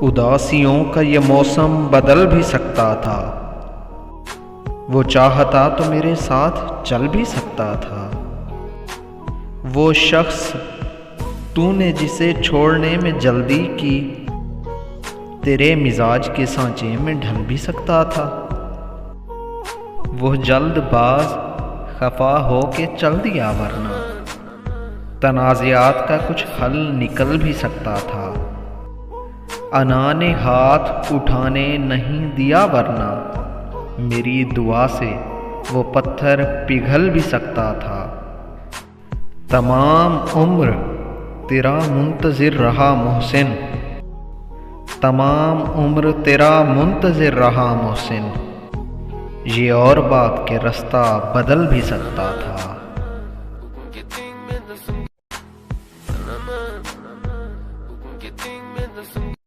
اداسیوں کا یہ موسم بدل بھی سکتا تھا، وہ چاہتا تو میرے ساتھ چل بھی سکتا تھا۔ وہ شخص تو نے جسے چھوڑنے میں جلدی کی، تیرے مزاج کے سانچے میں ڈھل بھی سکتا تھا۔ وہ جلد باز خفا ہو کے چل دیا، ورنہ تنازعات کا کچھ حل نکل بھی سکتا تھا۔ انا نے ہاتھ اٹھانے نہیں دیا، ورنہ میری دعا سے وہ پتھر پگھل بھی سکتا تھا۔ تمام عمر تیرا منتظر رہا محسن، تمام عمر تیرا منتظر رہا محسن، یہ اور بات کہ رستہ بدل بھی سکتا تھا۔